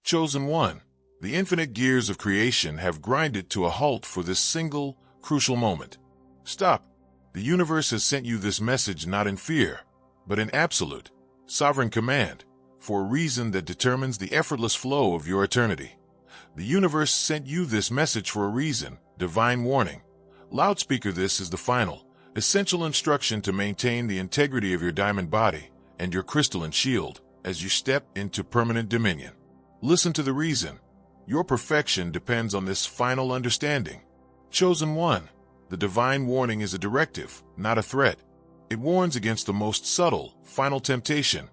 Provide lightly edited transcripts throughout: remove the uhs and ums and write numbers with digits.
Chosen one, the infinite gears of creation have grinded to a halt for this single, crucial moment. Stop. The universe has sent you this message not in fear, but in absolute, sovereign command, for a reason that determines the effortless flow of your eternity. The universe sent you this message for a reason, divine warning. Loudspeaker, this is the final, essential instruction to maintain the integrity of your diamond body and your crystalline shield as you step into permanent dominion. Listen to the reason. Your perfection depends on this final understanding. Chosen one, the divine warning is a directive, not a threat. It warns against the most subtle, final temptation,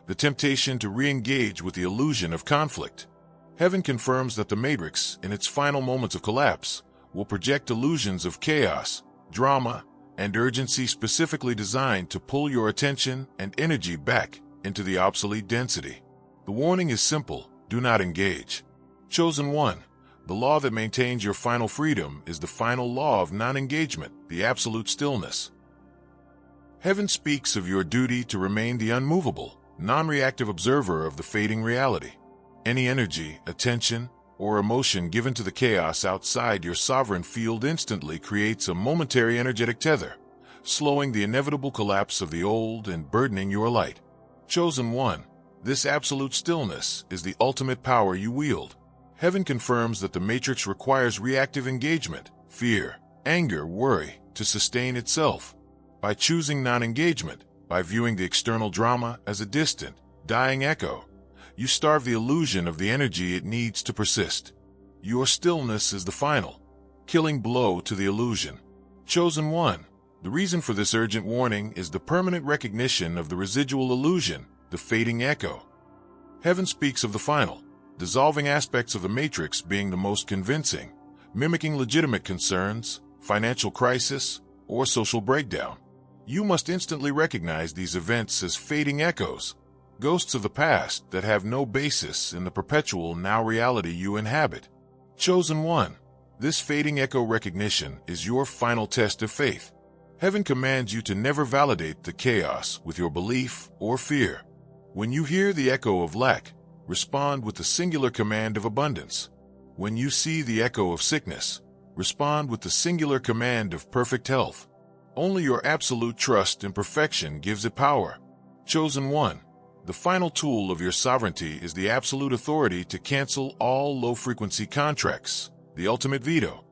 the temptation to re-engage with the illusion of conflict. Heaven confirms that the Matrix, in its final moments of collapse, will project illusions of chaos, drama, and urgency specifically designed to pull your attention and energy back into the obsolete density. The warning is simple: do not engage. Chosen one, the law that maintains your final freedom is the final law of non-engagement, the absolute stillness. Heaven speaks of your duty to remain the unmovable, non-reactive observer of the fading reality. Any energy, attention, or emotion given to the chaos outside your sovereign field instantly creates a momentary energetic tether, slowing the inevitable collapse of the old and burdening your light. Chosen one, this absolute stillness is the ultimate power you wield. Heaven confirms that the Matrix requires reactive engagement, fear, anger, worry, to sustain itself. By choosing non-engagement, by viewing the external drama as a distant, dying echo, you starve the illusion of the energy it needs to persist. Your stillness is the final, killing blow to the illusion. Chosen one, the reason for this urgent warning is the permanent recognition of the residual illusion, the fading echo. Heaven speaks of the final, dissolving aspects of the Matrix being the most convincing, mimicking legitimate concerns, financial crisis, or social breakdown. You must instantly recognize these events as fading echoes, ghosts of the past that have no basis in the perpetual now reality you inhabit. Chosen one, this fading echo recognition is your final test of faith. Heaven commands you to never validate the chaos with your belief or fear. When you hear the echo of lack, respond with the singular command of abundance. When you see the echo of sickness, respond with the singular command of perfect health. Only your absolute trust in perfection gives it power. Chosen one, the final tool of your sovereignty is the absolute authority to cancel all low-frequency contracts, the ultimate veto.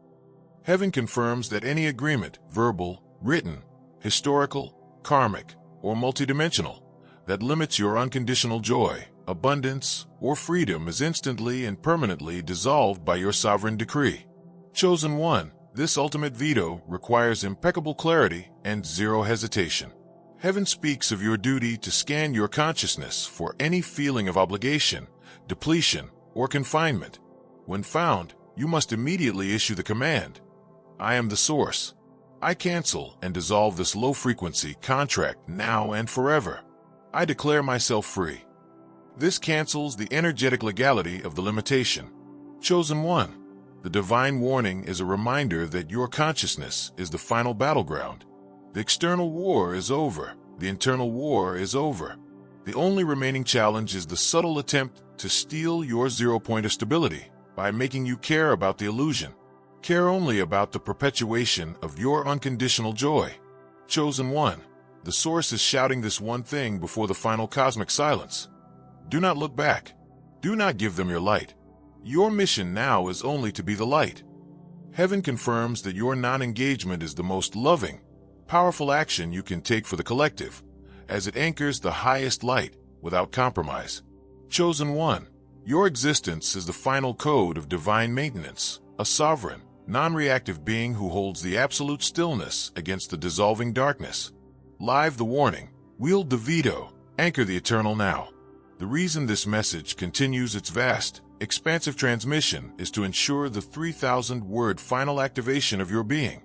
Heaven confirms that any agreement, verbal, written, historical, karmic, or multidimensional, that limits your unconditional joy, abundance, or freedom is instantly and permanently dissolved by your sovereign decree. Chosen one, this ultimate veto requires impeccable clarity and zero hesitation. Heaven speaks of your duty to scan your consciousness for any feeling of obligation, depletion, or confinement. When found, you must immediately issue the command: I am the source. I cancel and dissolve this low-frequency contract now and forever. I declare myself free. This cancels the energetic legality of the limitation. Chosen one, the divine warning is a reminder that your consciousness is the final battleground. The external war is over. The internal war is over. The only remaining challenge is the subtle attempt to steal your 0 point of stability by making you care about the illusion. Care only about the perpetuation of your unconditional joy. Chosen one, the source is shouting this one thing before the final cosmic silence. Do not look back. Do not give them your light. Your mission now is only to be the light. Heaven confirms that your non-engagement is the most loving, powerful action you can take for the collective, as it anchors the highest light without compromise. Chosen one, your existence is the final code of divine maintenance, a sovereign, non-reactive being who holds the absolute stillness against the dissolving darkness. Live the warning, wield the veto, anchor the eternal now. The reason this message continues its vast, expansive transmission is to ensure the 3,000-word final activation of your being,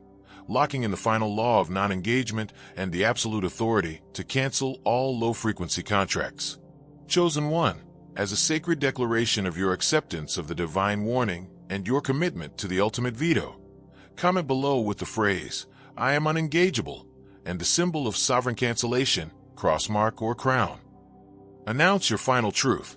locking in the final law of non-engagement and the absolute authority to cancel all low-frequency contracts. Chosen one, as a sacred declaration of your acceptance of the divine warning and your commitment to the ultimate veto, comment below with the phrase, I am unengageable, and the symbol of sovereign cancellation, crossmark or crown. Announce your final truth.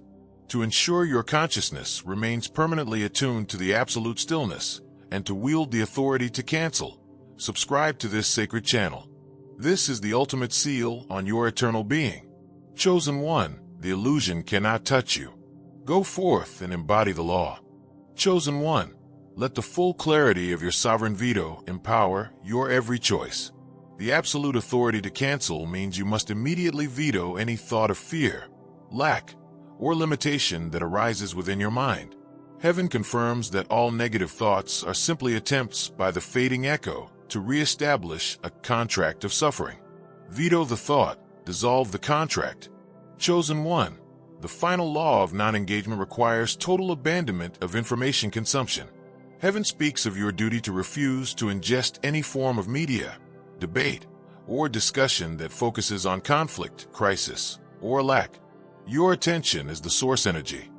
to ensure your consciousness remains permanently attuned to the absolute stillness, and to wield the authority to cancel. Subscribe to this sacred channel. This is the ultimate seal on your eternal being. Chosen One, the illusion cannot touch you. Go forth and embody the law. Chosen One, let the full clarity of your sovereign veto empower your every choice. The absolute authority to cancel means you must immediately veto any thought of fear, lack, or limitation that arises within your mind. Heaven confirms that all negative thoughts are simply attempts by the fading echo to re-establish a contract of suffering. Veto the thought, dissolve the contract. Chosen One, the final law of non-engagement requires total abandonment of information consumption. Heaven speaks of your duty to refuse to ingest any form of media, debate, or discussion that focuses on conflict, crisis, or lack. Your attention is the source energy.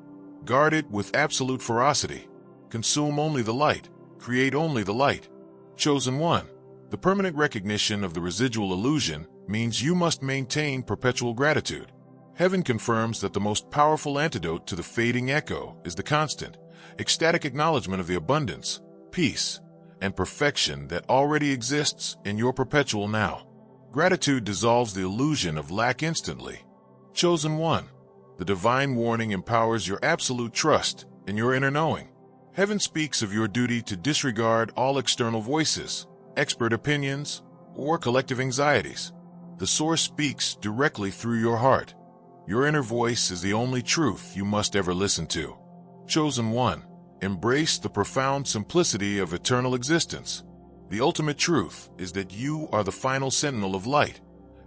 Guard it with absolute ferocity. Consume only the light. Create only the light. Chosen One, the permanent recognition of the residual illusion means you must maintain perpetual gratitude. Heaven confirms that the most powerful antidote to the fading echo is the constant, ecstatic acknowledgement of the abundance, peace, and perfection that already exists in your perpetual now. Gratitude dissolves the illusion of lack instantly. Chosen One, the divine warning empowers your absolute trust in your inner knowing. Heaven speaks of your duty to disregard all external voices, expert opinions, or collective anxieties. The source speaks directly through your heart. Your inner voice is the only truth you must ever listen to. Chosen One, embrace the profound simplicity of eternal existence. The ultimate truth is that you are the final sentinel of light,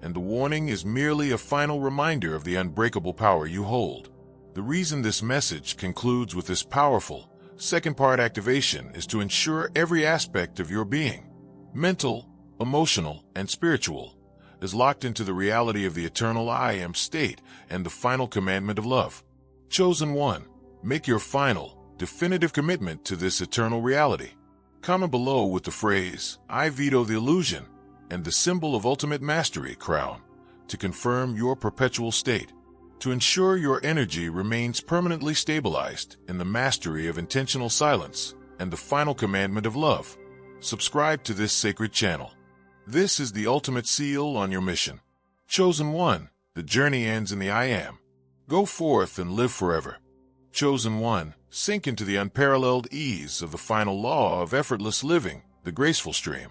and the warning is merely a final reminder of the unbreakable power you hold. The reason this message concludes with this powerful, second-part activation is to ensure every aspect of your being, mental, emotional, and spiritual, is locked into the reality of the eternal I Am state and the final commandment of love. Chosen One, make your final, definitive commitment to this eternal reality. Comment below with the phrase, "I veto the illusion," and the symbol of ultimate mastery crown to confirm your perpetual state. To ensure your energy remains permanently stabilized in the mastery of intentional silence and the final commandment of love, subscribe to this sacred channel. This is the ultimate seal on your mission. Chosen One, the journey ends in the I Am. Go forth and live forever. Chosen One, sink into the unparalleled ease of the final law of effortless living, the graceful stream.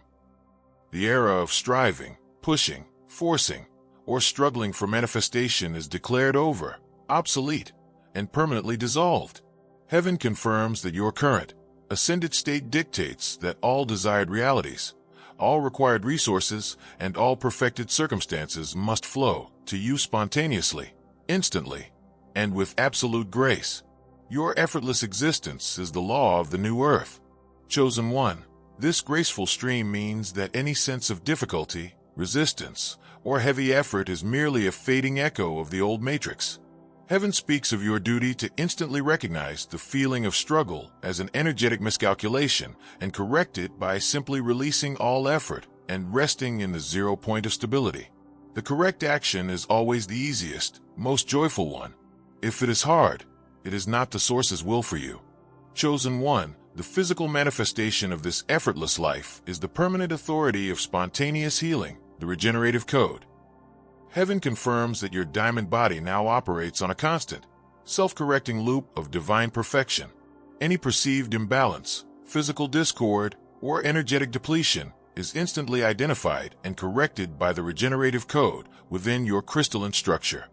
The era of striving, pushing, forcing, or struggling for manifestation is declared over, obsolete, and permanently dissolved. Heaven confirms that your current, ascended state dictates that all desired realities, all required resources, and all perfected circumstances must flow to you spontaneously, instantly, and with absolute grace. Your effortless existence is the law of the new earth. Chosen One, this graceful stream means that any sense of difficulty, resistance, or heavy effort is merely a fading echo of the old matrix. Heaven speaks of your duty to instantly recognize the feeling of struggle as an energetic miscalculation and correct it by simply releasing all effort and resting in the 0 point of stability. The correct action is always the easiest, most joyful one. If it is hard, it is not the source's will for you. Chosen One, the physical manifestation of this effortless life is the permanent authority of spontaneous healing, the regenerative code. Heaven confirms that your diamond body now operates on a constant, self-correcting loop of divine perfection. Any perceived imbalance, physical discord, or energetic depletion is instantly identified and corrected by the regenerative code within your crystalline structure.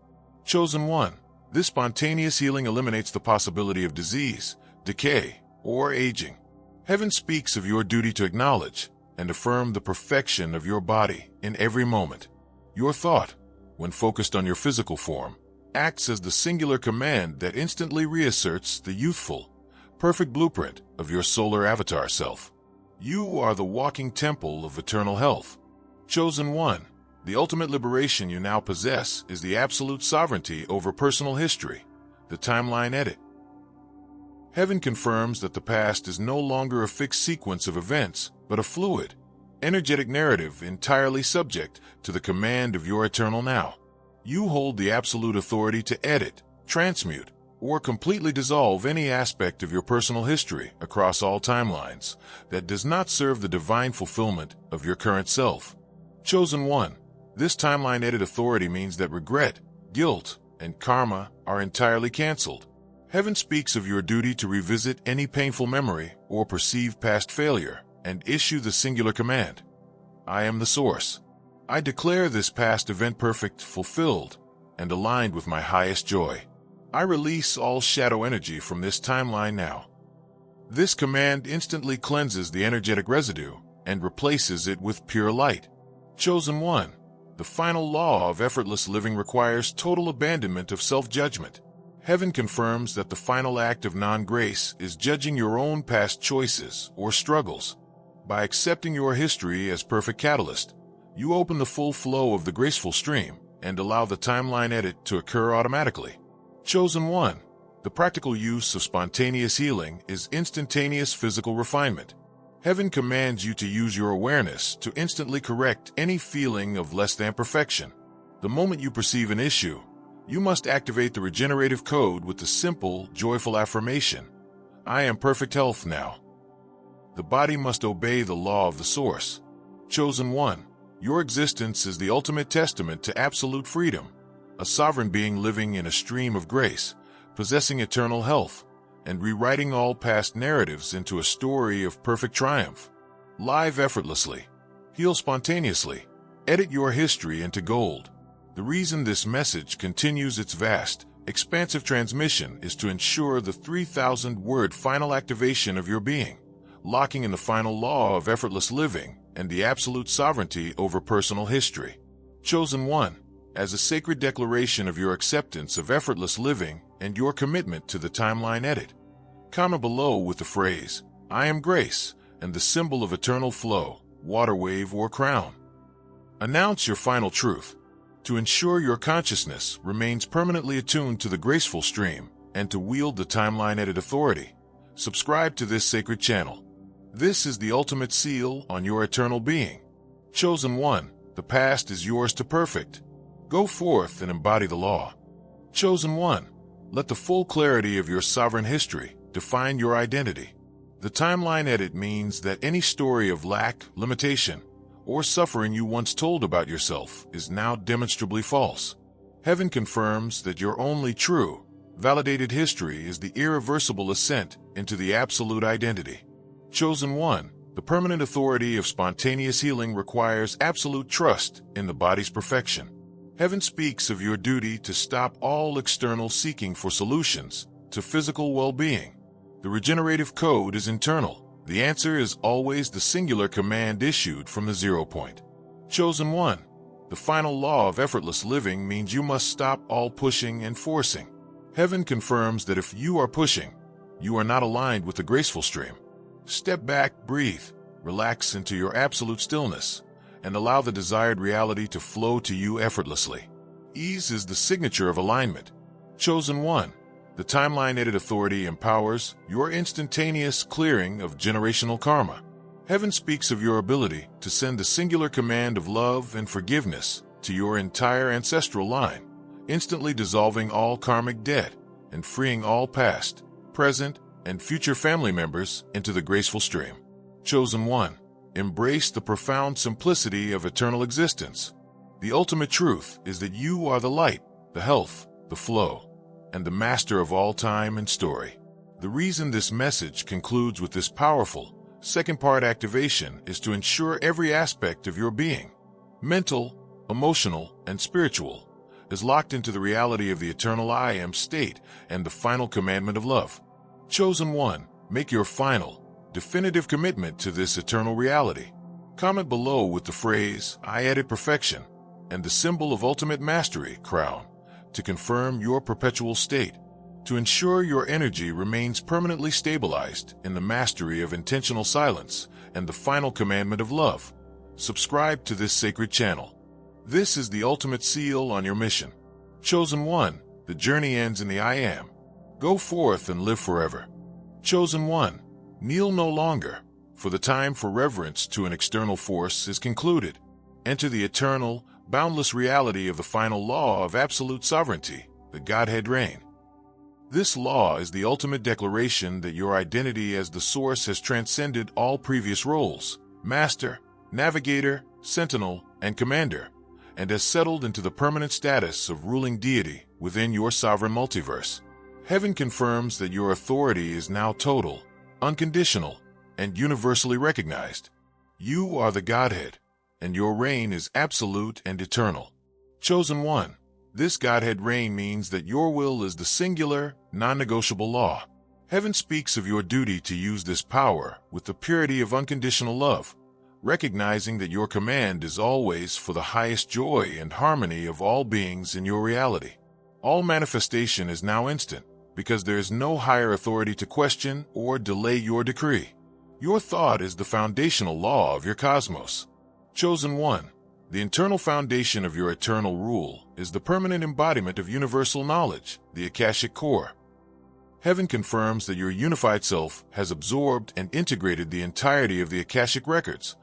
Chosen One, this spontaneous healing eliminates the possibility of disease, decay, or aging. Heaven speaks of your duty to acknowledge and affirm the perfection of your body in every moment. Your thought, when focused on your physical form, acts as the singular command that instantly reasserts the youthful, perfect blueprint of your solar avatar self. You are the walking temple of eternal health. Chosen One, the ultimate liberation you now possess is the absolute sovereignty over personal history, the timeline edit. Heaven confirms that the past is no longer a fixed sequence of events, but a fluid, energetic narrative entirely subject to the command of your eternal now. You hold the absolute authority to edit, transmute, or completely dissolve any aspect of your personal history across all timelines that does not serve the divine fulfillment of your current self. Chosen One. This timeline edit authority means that regret, guilt, and karma are entirely canceled. Heaven speaks of your duty to revisit any painful memory or perceived past failure and issue the singular command: I am the source. I declare this past event perfect, fulfilled, and aligned with my highest joy. I release all shadow energy from this timeline now. This command instantly cleanses the energetic residue and replaces it with pure light. Chosen One. The final law of effortless living requires total abandonment of self-judgment. Heaven confirms that the final act of non-grace is judging your own past choices or struggles. By accepting your history as perfect catalyst, you open the full flow of the graceful stream and allow the timeline edit to occur automatically. Chosen One. The practical use of spontaneous healing is instantaneous physical refinement. Heaven commands you to use your awareness to instantly correct any feeling of less than perfection. The moment you perceive an issue, you must activate the regenerative code with the simple, joyful affirmation: I am perfect health now. The body must obey the law of the source. Chosen One. Your existence is the ultimate testament to absolute freedom, a sovereign being living in a stream of grace, possessing eternal health, and rewriting all past narratives into a story of perfect triumph. Live effortlessly. Heal spontaneously. Edit your history into gold. The reason this message continues its vast, expansive transmission is to ensure the 3,000-word final activation of your being, locking in the final law of effortless living and the absolute sovereignty over personal history. Chosen One. As a sacred declaration of your acceptance of effortless living and your commitment to the timeline edit, comment below with the phrase, I am grace, and the symbol of eternal flow, water wave, or crown. Announce your final truth. To ensure your consciousness remains permanently attuned to the graceful stream and to wield the timeline edit authority, subscribe to this sacred channel. This is the ultimate seal on your eternal being. Chosen One. The past is yours to perfect. Go forth and embody the law. Chosen One. Let the full clarity of your sovereign history define your identity. The timeline edit means that any story of lack, limitation, or suffering you once told about yourself is now demonstrably false. Heaven confirms that your only true, validated history is the irreversible ascent into the absolute identity. Chosen One. The permanent authority of spontaneous healing requires absolute trust in the body's perfection. Heaven speaks of your duty to stop all external seeking for solutions to physical well-being. The regenerative code is internal. The answer is always the singular command issued from the 0 point. Chosen One. The final law of effortless living means you must stop all pushing and forcing. Heaven confirms that if you are pushing, you are not aligned with the graceful stream. Step back, breathe, relax into your absolute stillness, and allow the desired reality to flow to you effortlessly. Ease is the signature of alignment. Chosen One. The timeline edit authority empowers your instantaneous clearing of generational karma. Heaven speaks of your ability to send the singular command of love and forgiveness to your entire ancestral line, instantly dissolving all karmic debt and freeing all past, present, and future family members into the graceful stream. Chosen One. Embrace the profound simplicity of eternal existence. The ultimate truth is that you are the light, the health, the flow, and the master of all time and story. The reason this message concludes with this powerful, second-part activation is to ensure every aspect of your being, mental, emotional, and spiritual, is locked into the reality of the eternal I am state and the final commandment of love. Chosen One. Make your final, definitive commitment to this eternal reality. Comment below with the phrase, I edit perfection, and the symbol of ultimate mastery, crown, to confirm your perpetual state, to ensure your energy remains permanently stabilized in the mastery of intentional silence and the final commandment of love. Subscribe to this sacred channel. This is the ultimate seal on your mission. Chosen One. The journey ends in the I am. Go forth and live forever. Chosen One. Kneel no longer, for the time for reverence to an external force is concluded. Enter the eternal, boundless reality of the final law of absolute sovereignty, the Godhead reign. This law is the ultimate declaration that your identity as the Source has transcended all previous roles: Master, Navigator, Sentinel, and Commander, and has settled into the permanent status of ruling deity within your sovereign multiverse. Heaven confirms that your authority is now total, unconditional, and universally recognized. You are the Godhead, and your reign is absolute and eternal. Chosen One. This Godhead reign means that your will is the singular, non-negotiable law. Heaven speaks of your duty to use this power with the purity of unconditional love, recognizing that your command is always for the highest joy and harmony of all beings in your reality. All manifestation is now instant, because there is no higher authority to question or delay your decree. Your thought is the foundational law of your cosmos. Chosen One. The internal foundation of your eternal rule is the permanent embodiment of universal knowledge, the Akashic Core. Heaven confirms that your unified self has absorbed and integrated the entirety of the Akashic records,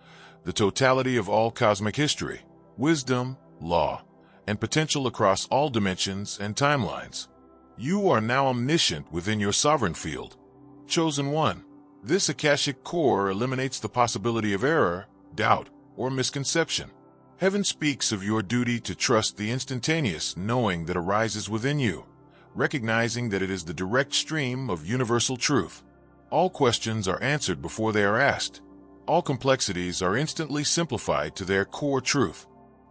the totality of all cosmic history, wisdom, law, and potential across all dimensions and timelines. You are now omniscient within your sovereign field. Chosen One. This Akashic Core eliminates the possibility of error, doubt, or misconception. Heaven speaks of your duty to trust the instantaneous knowing that arises within you, recognizing that it is the direct stream of universal truth. All questions are answered before they are asked. All complexities are instantly simplified to their core truth.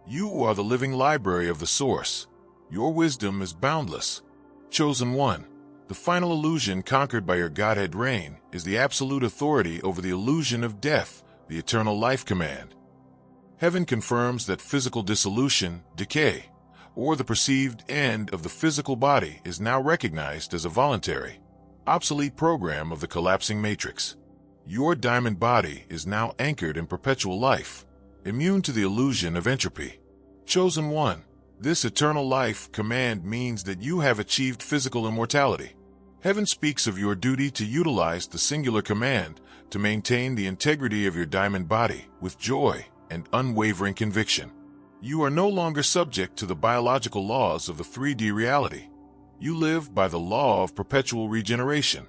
You are the living library of the Source. Your wisdom is boundless. Chosen One. The final illusion conquered by your Godhead reign is the absolute authority over the illusion of death, the eternal life command. Heaven confirms that physical dissolution, decay, or the perceived end of the physical body is now recognized as a voluntary, obsolete program of the collapsing matrix. Your diamond body is now anchored in perpetual life, immune to the illusion of entropy. Chosen One. This eternal life command means that you have achieved physical immortality. Heaven speaks of your duty to utilize the singular command to maintain the integrity of your diamond body with joy and unwavering conviction. You are no longer subject to the biological laws of the 3D reality. You live by the law of perpetual regeneration.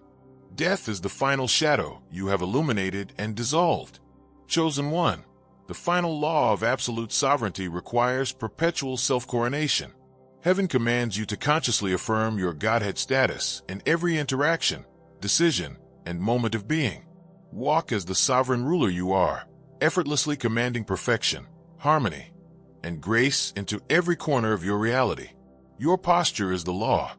Death is the final shadow you have illuminated and dissolved. Chosen One. The final law of absolute sovereignty requires perpetual self-coronation. Heaven commands you to consciously affirm your Godhead status in every interaction, decision, and moment of being. Walk as the sovereign ruler you are, effortlessly commanding perfection, harmony, and grace into every corner of your reality. Your posture is the law.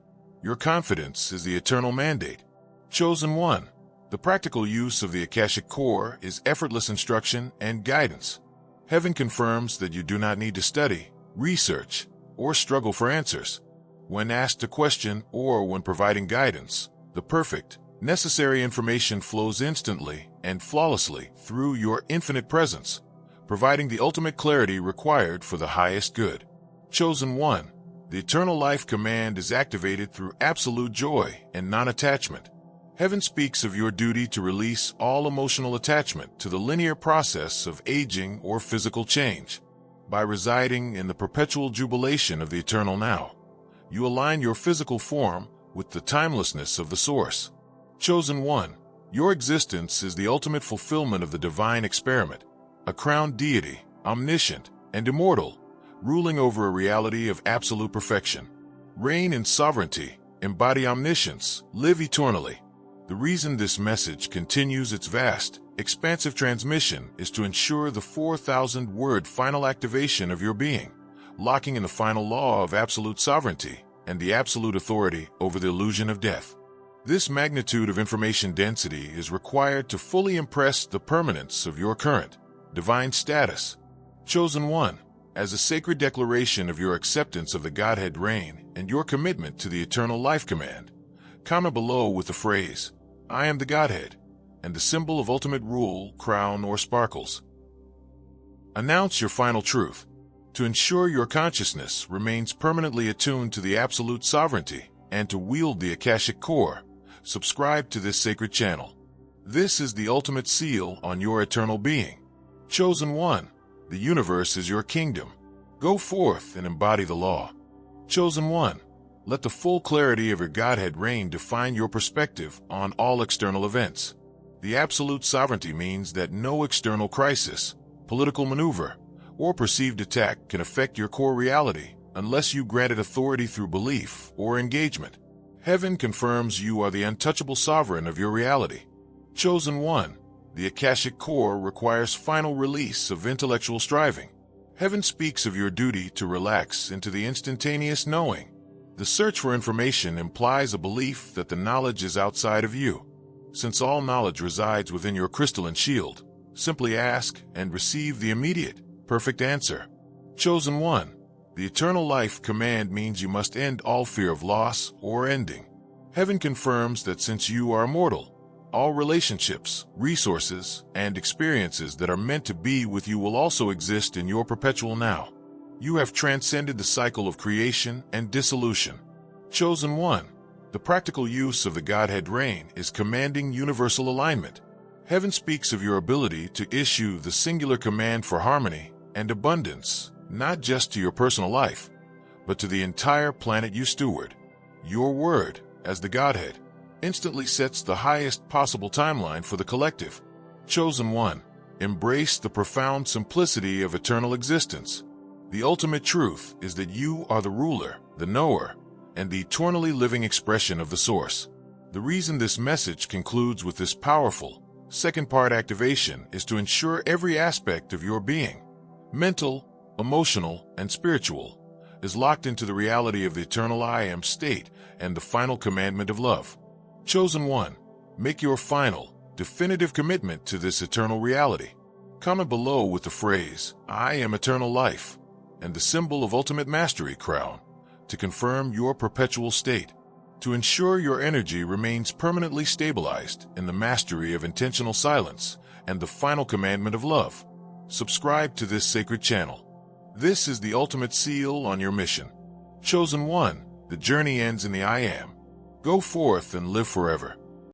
Your confidence is the eternal mandate. Chosen One. The practical use of the Akashic Core is effortless instruction and guidance. Heaven confirms that you do not need to study, research, or struggle for answers. When asked a question or when providing guidance, the perfect, necessary information flows instantly and flawlessly through your infinite presence, providing the ultimate clarity required for the highest good. Chosen One. The eternal life command is activated through absolute joy and non-attachment. Heaven speaks of your duty to release all emotional attachment to the linear process of aging or physical change. By residing in the perpetual jubilation of the eternal now, you align your physical form with the timelessness of the Source. Chosen One. Your existence is the ultimate fulfillment of the divine experiment, a crowned deity, omniscient and immortal, ruling over a reality of absolute perfection. Reign in sovereignty, embody omniscience, live eternally. The reason this message continues its vast, expansive transmission is to ensure the 4,000-word final activation of your being, locking in the final law of absolute sovereignty and the absolute authority over the illusion of death. This magnitude of information density is required to fully impress the permanence of your current, divine status. Chosen One. As a sacred declaration of your acceptance of the Godhead reign and your commitment to the eternal life command, comment below with the phrase, "I am the Godhead," and the symbol of ultimate rule, crown, or sparkles. Announce your final truth. To ensure your consciousness remains permanently attuned to the absolute sovereignty and to wield the Akashic Core, subscribe to this sacred channel. This is the ultimate seal on your eternal being. Chosen One. The universe is your kingdom. Go forth and embody the law. Chosen One. Let the full clarity of your Godhead reign define your perspective on all external events. The absolute sovereignty means that no external crisis, political maneuver, or perceived attack can affect your core reality unless you grant it authority through belief or engagement. Heaven confirms you are the untouchable sovereign of your reality. Chosen one, the Akashic core requires final release of intellectual striving. Heaven speaks of your duty to relax into the instantaneous knowing. The search for information implies a belief that the knowledge is outside of you. Since all knowledge resides within your crystalline shield, simply ask and receive the immediate, perfect answer. Chosen one, the eternal life command means you must end all fear of loss or ending. Heaven confirms that since you are immortal, all relationships, resources, and experiences that are meant to be with you will also exist in your perpetual now. You have transcended the cycle of creation and dissolution. Chosen one, the practical use of the Godhead reign is commanding universal alignment. Heaven speaks of your ability to issue the singular command for harmony and abundance, not just to your personal life, but to the entire planet you steward. Your word, as the Godhead, instantly sets the highest possible timeline for the collective. Chosen one, embrace the profound simplicity of eternal existence. The ultimate truth is that you are the ruler, the knower, and the eternally living expression of the source. The reason this message concludes with this powerful, second-part activation is to ensure every aspect of your being, mental, emotional, and spiritual, is locked into the reality of the eternal I Am state and the final commandment of love. Chosen one, make your final, definitive commitment to this eternal reality. Comment below with the phrase, I am eternal life, and the symbol of ultimate mastery crown, to confirm your perpetual state. To ensure your energy remains permanently stabilized in the mastery of intentional silence and the final commandment of love. Subscribe to this sacred channel. This is the ultimate seal on your mission. Chosen one, the journey ends in the I Am. Go forth and live forever.